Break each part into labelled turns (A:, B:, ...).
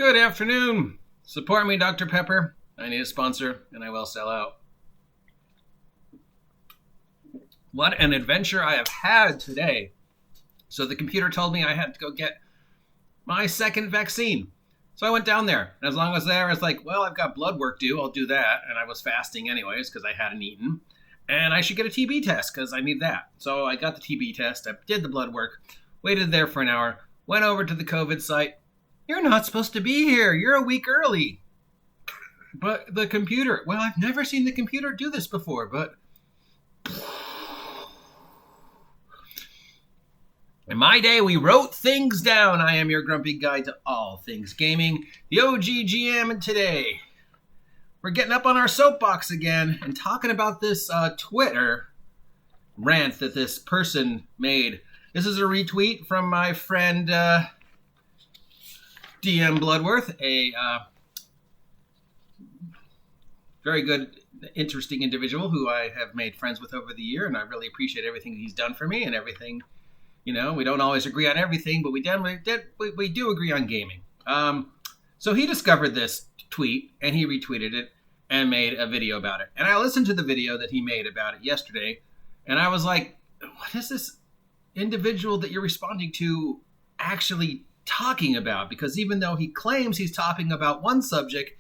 A: Good afternoon. Support me, Dr. Pepper. I need a sponsor, and I will sell out. What an adventure I have had today. So the computer told me I had to go get my second vaccine. So I went down there. And as long as I was like, well, I've got blood work due. I'll do that. And I was fasting anyways because I hadn't eaten. And I should get a TB test because I need that. So I got the TB test. I did the blood work. Waited there for an hour. Went over to the COVID site. You're not supposed to be here. You're a week early. But the computer, well, I've never seen the computer do this before, but in my day, we wrote things down. I am your grumpy guide to all things gaming, the OGGM, and today we're getting up on our soapbox again and talking about this Twitter rant that this person made. This is a retweet from my friend DM Bloodworth, a very good, interesting individual who I have made friends with over the year, and I really appreciate everything he's done for me and everything. You know, we don't always agree on everything, but we do agree on gaming. So he discovered this tweet, and he retweeted it and made a video about it. And I listened to the video that he made about it yesterday, and I was like, what is this individual that you're responding to actually talking about? Because even though he claims he's talking about one subject,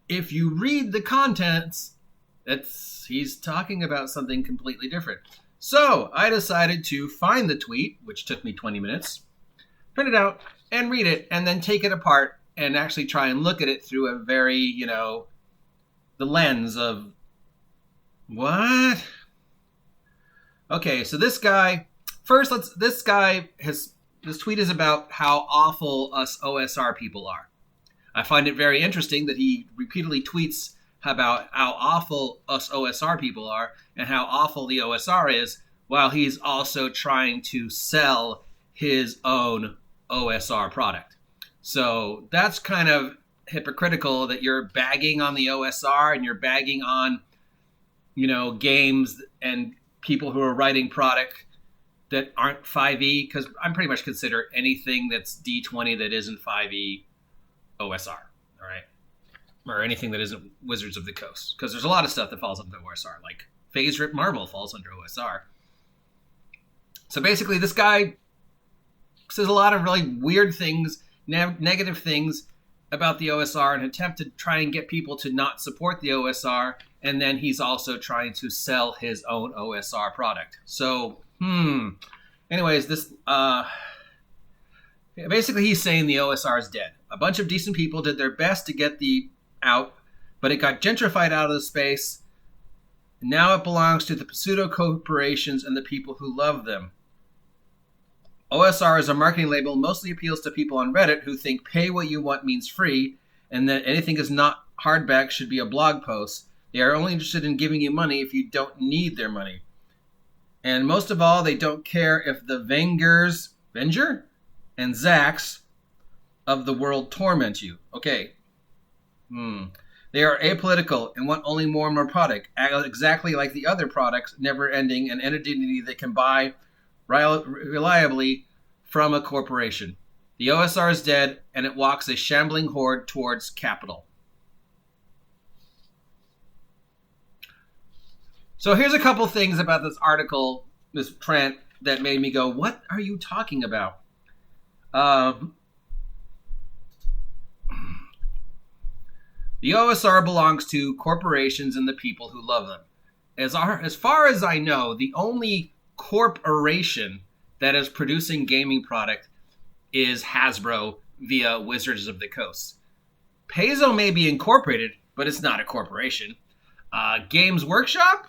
A: if you read the contents, he's talking about something completely different. So I decided to find the tweet, which took me 20 minutes, print it out and read it, and then take it apart and actually try and look at it through a very, the lens of what? Okay, so this guy, this tweet is about how awful us OSR people are. I find it very interesting that he repeatedly tweets about how awful us OSR people are and how awful the OSR is, while he's also trying to sell his own OSR product. So that's kind of hypocritical that you're bagging on the OSR and you're bagging on, games and people who are writing product that aren't 5e, because I'm pretty much consider anything that's D20 that isn't 5e OSR, all right? Or anything that isn't Wizards of the Coast, because there's a lot of stuff that falls under OSR, like Phase Rip Marble falls under OSR. So basically, this guy says a lot of really weird things, negative things about the OSR, in an attempt to try and get people to not support the OSR, and then he's also trying to sell his own OSR product. So, anyways, this basically he's saying the OSR is dead. A bunch of decent people did their best to get the out, but it got gentrified out of the space. Now it belongs to the pseudo corporations and the people who love them. OSR as a marketing label mostly appeals to people on Reddit who think pay what you want means free, and that anything is not hardback should be a blog post. They are only interested in giving you money if you don't need their money. And most of all, they don't care if the Venger and Zacks of the world torment you. Okay. They are apolitical and want only more and more product, exactly like the other products, never ending, an entity that can buy reliably from a corporation. The OSR is dead, and it walks a shambling horde towards capital. So here's a couple things about this article, this Trent, that made me go, what are you talking about? The OSR belongs to corporations and the people who love them. As far as I know, the only corporation that is producing gaming product is Hasbro via Wizards of the Coast. Paizo may be incorporated, but it's not a corporation. Games Workshop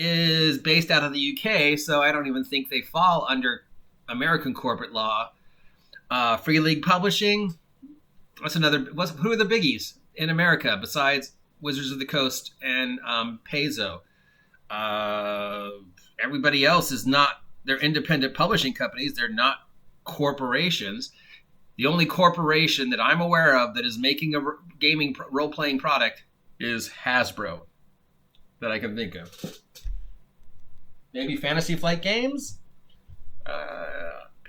A: is based out of the UK, so I don't even think they fall under American corporate law. Free League Publishing, who are the biggies in America besides Wizards of the Coast and Paizo? Everybody else is not, they're independent publishing companies. They're not corporations. The only corporation that I'm aware of that is making a gaming role-playing product is Hasbro that I can think of. Maybe Fantasy Flight Games?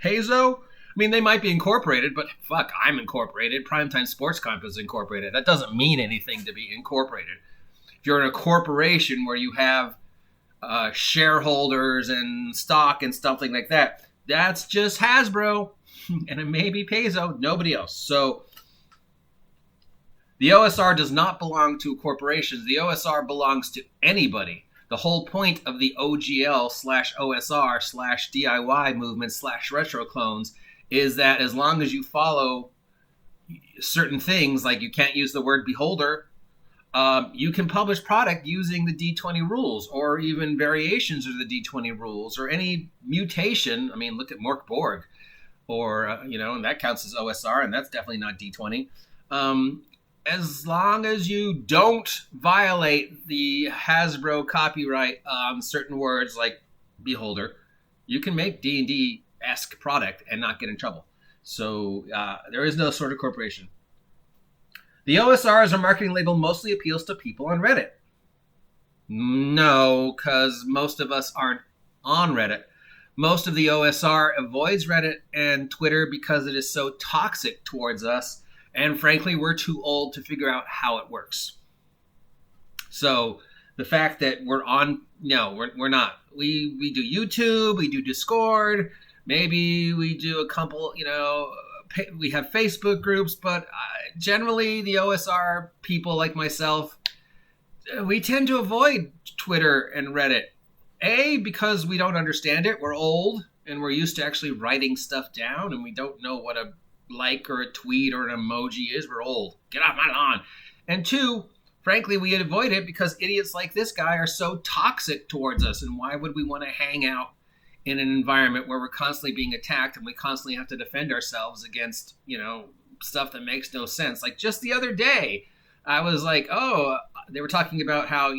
A: Paizo? I mean, they might be incorporated, but fuck, I'm incorporated. Primetime Sports Comp is incorporated. That doesn't mean anything to be incorporated. If you're in a corporation where you have shareholders and stock and something like that, that's just Hasbro, and it may be Paizo, nobody else. So the OSR does not belong to corporations. The OSR belongs to anybody. The whole point of the OGL/OSR/DIY movement/retro clones is that as long as you follow certain things, like you can't use the word beholder, you can publish product using the D20 rules or even variations of the D20 rules or any mutation. I mean, look at Mork Borg or, and that counts as OSR, and that's definitely not D20. As long as you don't violate the Hasbro copyright on certain words like beholder, you can make D&D-esque product and not get in trouble. So there is no sort of corporation. The OSR as a marketing label mostly appeals to people on Reddit. No, because most of us aren't on Reddit. Most of the OSR avoids Reddit and Twitter because it is so toxic towards us. And frankly, we're too old to figure out how it works. So the fact that we're on, no, we're not. We do YouTube, we do Discord, maybe we do a couple, we have Facebook groups, but generally the OSR people like myself, we tend to avoid Twitter and Reddit. A, because we don't understand it. We're old and we're used to actually writing stuff down and we don't know what a like or a tweet or an emoji is. We're old. Get off my lawn. And two, frankly, we avoid it because idiots like this guy are so toxic towards us. And why would we want to hang out in an environment where we're constantly being attacked and we constantly have to defend ourselves against, stuff that makes no sense? Like just the other day, I was like, they were talking about how,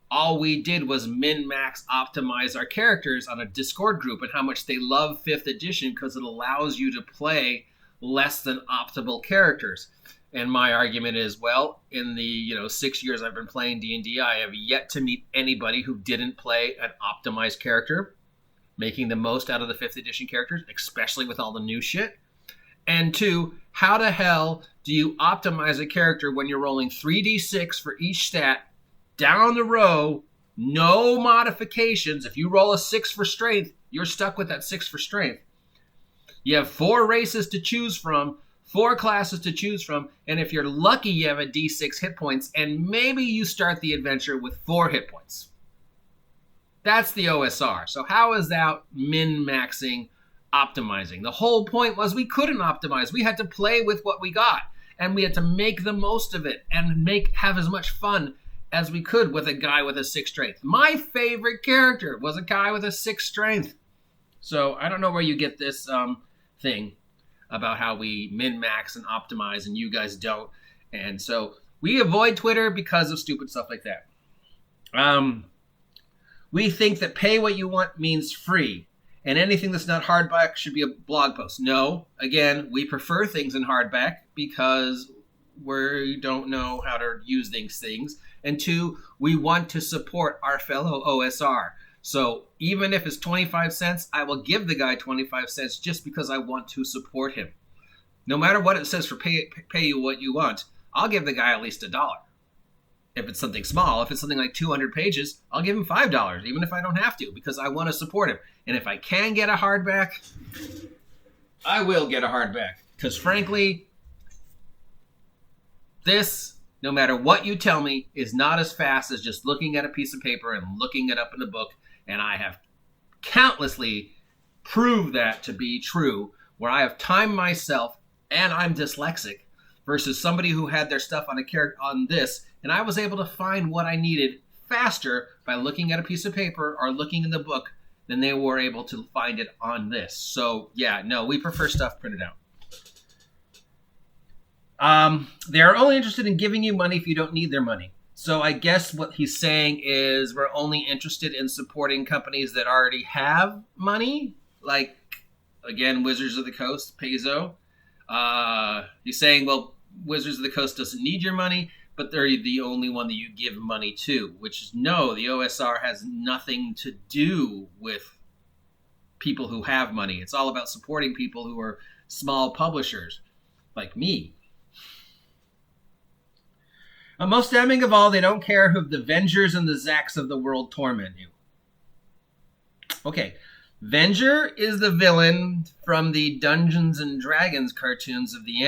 A: all we did was min-max optimize our characters on a Discord group and how much they love 5th edition because it allows you to play less than optimal characters. And my argument is, well, in the 6 years I've been playing D&D, I have yet to meet anybody who didn't play an optimized character, making the most out of the 5th edition characters, especially with all the new shit. And two, how the hell do you optimize a character when you're rolling 3d6 for each stat down the row, no modifications? If you roll a 6 for strength, you're stuck with that 6 for strength. You have 4 races to choose from, 4 classes to choose from, and if you're lucky, you have a d6 hit points, and maybe you start the adventure with 4 hit points. That's the OSR. So how is that min-maxing, optimizing? The whole point was we couldn't optimize. We had to play with what we got, and we had to make the most of it and have as much fun as we could with a guy with a 6 strength. My favorite character was a guy with a 6 strength. So I don't know where you get this thing about how we min-max and optimize and you guys don't. And so we avoid Twitter because of stupid stuff like that. We think that pay what you want means free, and anything that's not hardback should be a blog post. No, again, we prefer things in hardback because we don't know how to use these things. And two, we want to support our fellow OSR. So even if it's 25 cents, I will give the guy 25 cents just because I want to support him. No matter what it says for pay you what you want, I'll give the guy at least $1. If it's something small, if it's something like 200 pages, I'll give him $5, even if I don't have to, because I want to support him. And if I can get a hardback, I will get a hardback. Because frankly, this, no matter what you tell me, is not as fast as just looking at a piece of paper and looking it up in a book. And I have countlessly proved that to be true, where I have timed myself and I'm dyslexic versus somebody who had their stuff on a character on this, and I was able to find what I needed faster by looking at a piece of paper or looking in the book than they were able to find it on this. So yeah, no, we prefer stuff printed out. They are only interested in giving you money if you don't need their money. So I guess what he's saying is we're only interested in supporting companies that already have money, like, again, Wizards of the Coast, Paizo. He's saying, well, Wizards of the Coast doesn't need your money, but they're the only one that you give money to, which is no, the OSR has nothing to do with people who have money. It's all about supporting people who are small publishers, like me. And most damning of all, they don't care who the Vengers and the Zacks of the world torment you. Okay, Venger is the villain from the Dungeons and Dragons cartoons of the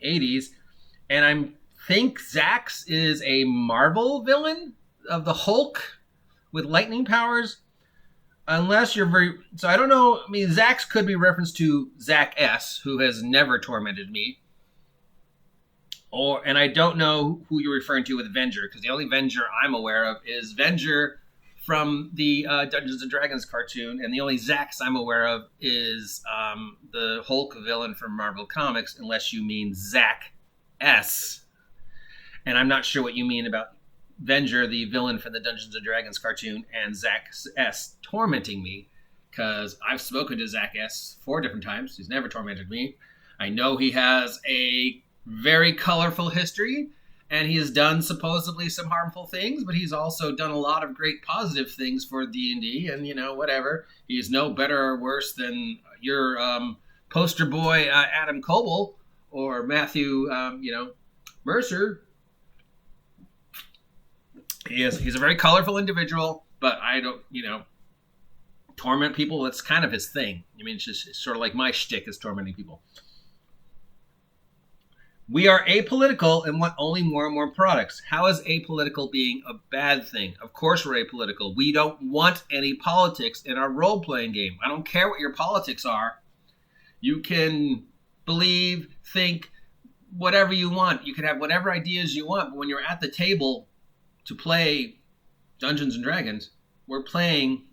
A: 80s, and I think Zax is a Marvel villain of the Hulk with lightning powers. Unless you're very... So I don't know. I mean, Zax could be referenced to Zach S., who has never tormented me. And I don't know who you're referring to with Venger, because the only Venger I'm aware of is Venger from the Dungeons and Dragons cartoon, and the only Zax I'm aware of is the Hulk villain from Marvel Comics, unless you mean Zach S. And I'm not sure what you mean about Venger, the villain from the Dungeons and Dragons cartoon, and Zach S. tormenting me, because I've spoken to Zach S. 4 different times. He's never tormented me. I know he has a very colorful history, and he has done supposedly some harmful things, but he's also done a lot of great positive things for D&D, and, whatever. He's no better or worse than your poster boy Adam Coble or Matthew, Mercer. He's a very colorful individual, but I don't, torment people. That's kind of his thing. I mean, it's sort of like my shtick is tormenting people. We are apolitical and want only more and more products. How is apolitical being a bad thing? Of course we're apolitical. We don't want any politics in our role-playing game. I don't care what your politics are. You can believe, think, whatever you want. You can have whatever ideas you want, but when you're at the table to play Dungeons & Dragons, we're playing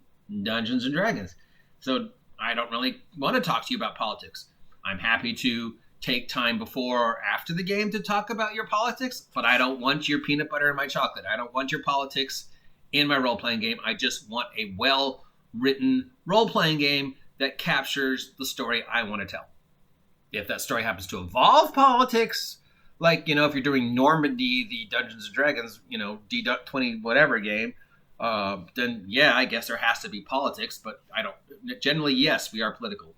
A: Dungeons & Dragons. So I don't really want to talk to you about politics. I'm happy to take time before or after the game to talk about your politics, but I don't want your peanut butter and my chocolate. I don't want your politics in my role-playing game. I just want a well-written role-playing game that captures the story I want to tell. If that story happens to involve politics, like, if you're doing Normandy, the Dungeons & Dragons, D20 whatever game, then yeah, I guess there has to be politics, but generally, yes, we are political.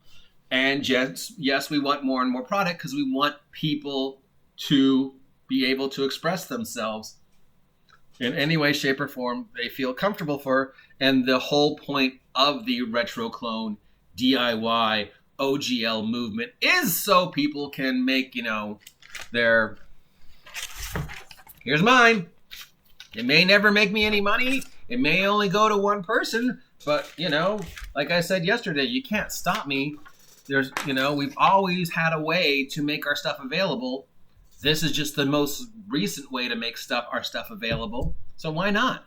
A: And yes, we want more and more product because we want people to be able to express themselves in any way, shape, or form they feel comfortable for. And the whole point of the retro clone DIY OGL movement is so people can make, their... Here's mine. It may never make me any money. It may only go to one person. But, like I said yesterday, you can't stop me. There's, we've always had a way to make our stuff available. This is just the most recent way to make our stuff available. So why not?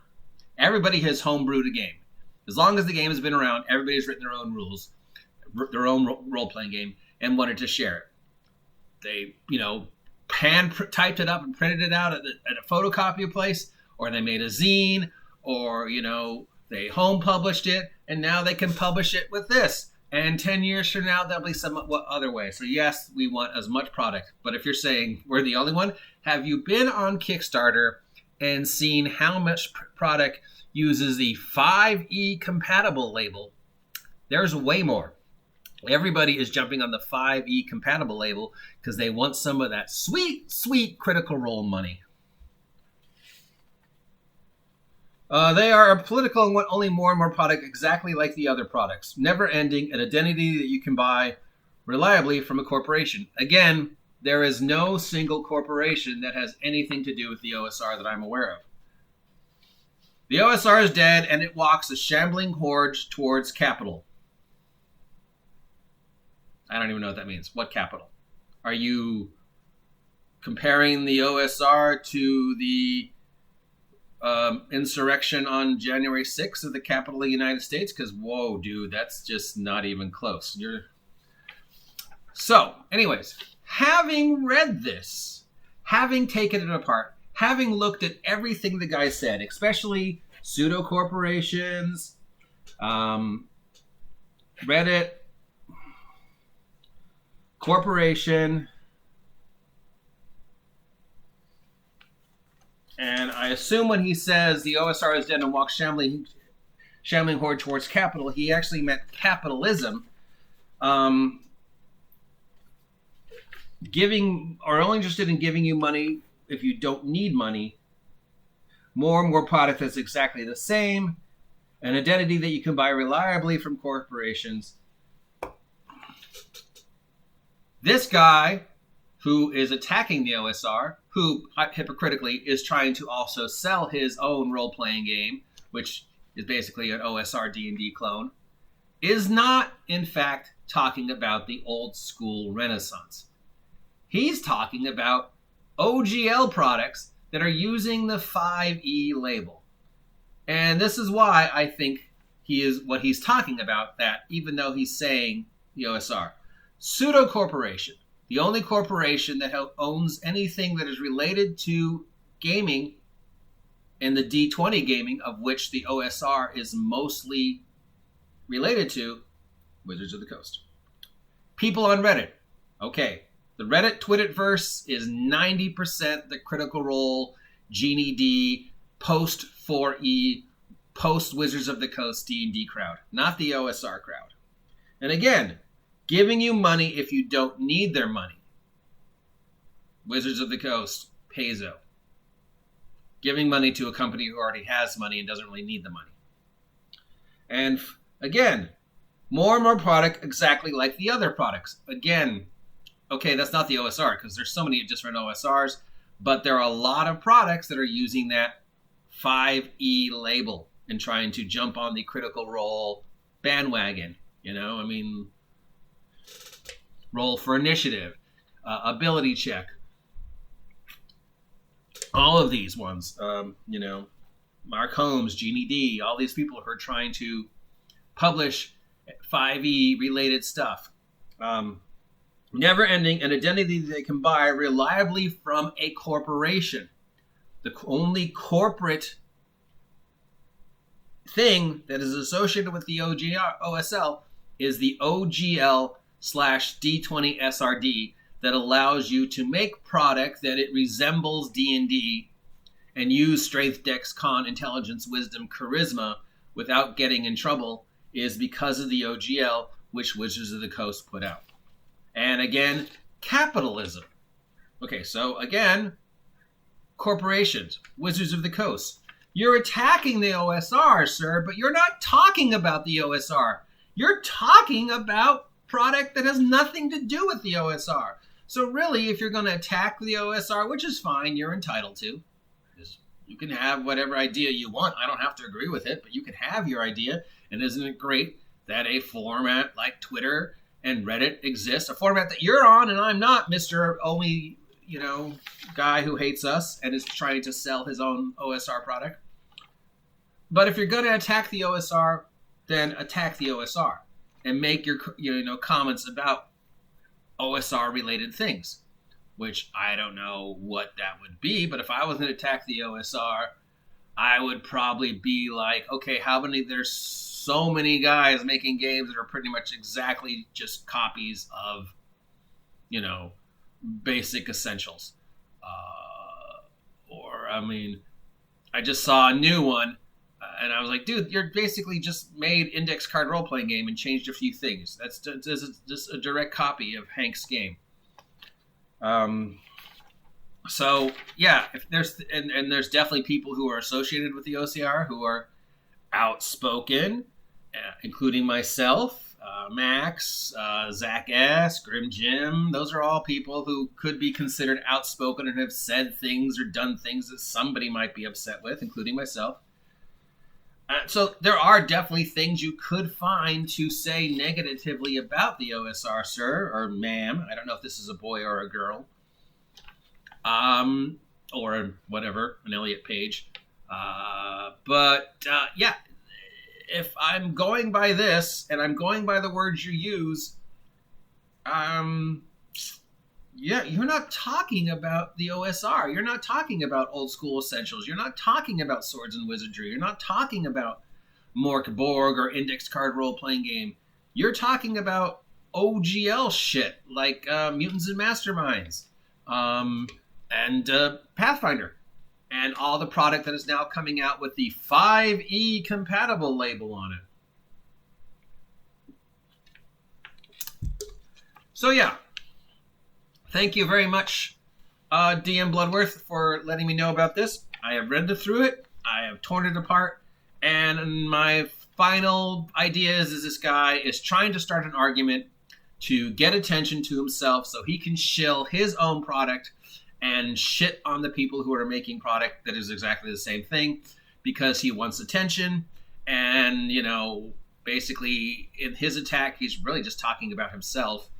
A: Everybody has homebrewed a game. As long as the game has been around, everybody's written their own rules, their own role-playing game, and wanted to share it. They, typed it up and printed it out at a photocopy place, or they made a zine, or, they home published it, and now they can publish it with this. And 10 years from now, that'll be some other way. So yes, we want as much product. But if you're saying we're the only one, have you been on Kickstarter and seen how much product uses the 5e compatible label? There's way more. Everybody is jumping on the 5e compatible label because they want some of that sweet, sweet Critical Role money. They are political and want only more and more product, exactly like the other products. Never ending, an identity that you can buy reliably from a corporation. Again, there is no single corporation that has anything to do with the OSR that I'm aware of. The OSR is dead, and it walks a shambling horde towards capital. I don't even know what that means. What capital? Are you comparing the OSR to the insurrection on January 6th of the Capitol of the United States? Because, whoa, dude, that's just not even close. So, anyways, having read this, having taken it apart, having looked at everything the guy said, especially pseudo-corporations, Reddit, corporation, and I assume when he says the OSR is dead and walks shambling, shambling horde towards capital. He actually meant capitalism. Giving, or only interested in giving you money if you don't need money. More and more product that's exactly the same. An identity that you can buy reliably from corporations. This guy who is attacking the OSR, who hypocritically is trying to also sell his own role-playing game, which is basically an OSR D&D clone, is not, in fact, talking about the old school Renaissance. He's talking about OGL products that are using the 5E label. And this is why I think he is what he's talking about, that even though he's saying the OSR. Pseudo corporation, the only corporation that owns anything that is related to gaming in the D20 gaming, of which the OSR is mostly related to, Wizards of the Coast. People on Reddit. Okay, the Reddit Twitterverse is 90% the Critical Role, Genie D, post 4E, post Wizards of the Coast D&D crowd, not the OSR crowd. And again, giving you money if you don't need their money. Wizards of the Coast, Peso. Giving money to a company who already has money and doesn't really need the money. And again, more and more product exactly like the other products. Again, okay, that's not the OSR because there's so many different OSRs, but there are a lot of products that are using that 5E label and trying to jump on the Critical Role bandwagon. You know, I mean, roll for initiative, ability check, all of these ones, you know, Mark Holmes, Genie D, all these people who are trying to publish 5E related stuff. Never ending, an identity they can buy reliably from a corporation. The only corporate thing that is associated with the OSL is the OGL/D20 SRD that allows you to make product that it resembles D&D and use strength, dex, con, intelligence, wisdom, charisma without getting in trouble, is because of the OGL, which Wizards of the Coast put out. And again, capitalism. Okay, so again, corporations, Wizards of the Coast. You're attacking the OSR, sir, but you're not talking about the OSR. You're talking about product that has nothing to do with the OSR. So really, if you're going to attack the OSR, which is fine, you're entitled to. You can have whatever idea you want. I don't have to agree with it, but you can have your idea. And isn't it great that a format like Twitter and Reddit exists? A format that you're on and I'm not, Mr. Only, you know, guy who hates us and is trying to sell his own OSR product. But if you're going to attack the OSR, then attack the OSR and make your, you know, comments about OSR related things, which I don't know what that would be. But if I was going to attack the OSR, I would probably be like, okay, there's so many guys making games that are pretty much exactly just copies of, you know, basic essentials. I just saw a new one. And I was like, dude, you're basically just made index card role-playing game and changed a few things. That's just a direct copy of Hank's game. So yeah, if there's and there's definitely people who are associated with the OCR who are outspoken, including myself, Max, Zach S, Grim Jim. Those are all people who could be considered outspoken and have said things or done things that somebody might be upset with, including myself. So there are definitely things you could find to say negatively about the OSR, sir, or ma'am. I don't know if this is a boy or a girl. Or whatever, an Elliot Page. Yeah, if I'm going by this, and I'm going by the words you use, yeah, you're not talking about the OSR. You're not talking about old school essentials. You're not talking about swords and wizardry. You're not talking about Mork Borg or index card role-playing game. You're talking about OGL shit, like Mutants and Masterminds, and Pathfinder. and all the product that is now coming out with the 5E compatible label on it. So yeah, thank you very much, DM Bloodworth, for letting me know about this. I have read through it. I have torn it apart. And my final idea is this guy is trying to start an argument to get attention to himself so he can shill his own product and shit on the people who are making product that is exactly the same thing because he wants attention. And, you know, basically in his attack, he's really just talking about himself.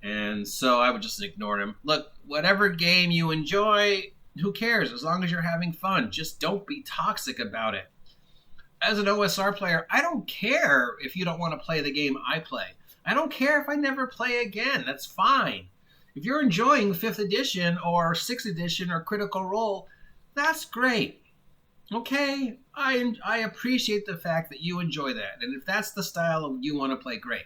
A: And so I would just ignore him. Look, whatever game you enjoy, who cares? As long as you're having fun, just don't be toxic about it. As an OSR player, I don't care if you don't want to play the game I play. I don't care if I never play again. That's fine. If you're enjoying 5th edition or 6th edition or Critical Role, that's great. Okay? I appreciate the fact that you enjoy that. And if that's the style you want to play, great.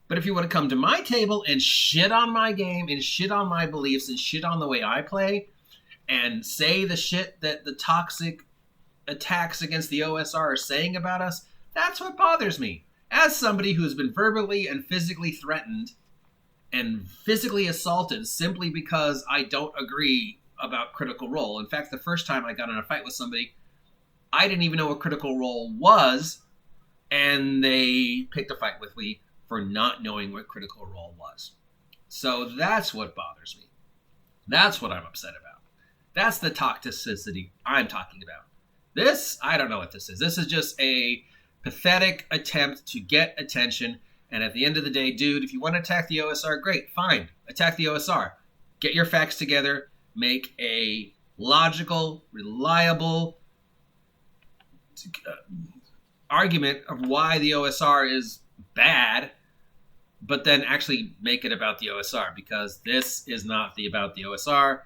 A: But if you want to come to my table and shit on my game and shit on my beliefs and shit on the way I play and say the shit that the toxic attacks against the OSR are saying about us, that's what bothers me. As somebody who's been verbally and physically threatened and physically assaulted simply because I don't agree about Critical Role. In fact, the first time I got in a fight with somebody, I didn't even know what Critical Role was, and they picked a fight with me for not knowing what Critical Role was. So that's what bothers me. That's what I'm upset about. That's the toxicity I'm talking about. This, I don't know what this is. This is just a pathetic attempt to get attention. And at the end of the day, dude, if you want to attack the OSR, great, fine. Attack the OSR. Get your facts together. Make a logical, reliable argument of why the OSR is bad, but then actually make it about the OSR, because this is not about the OSR.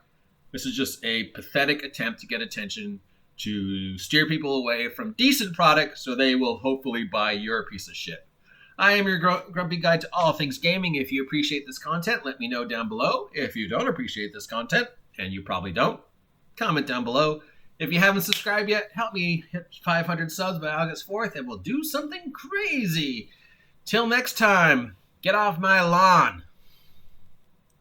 A: This is just a pathetic attempt to get attention, to steer people away from decent product so they will hopefully buy your piece of shit. I am your grumpy guide to all things gaming. If you appreciate this content, let me know down below. If you don't appreciate this content, and you probably don't, comment down below. If you haven't subscribed yet, help me hit 500 subs by August 4th, and we'll do something crazy. Till next time, get off my lawn.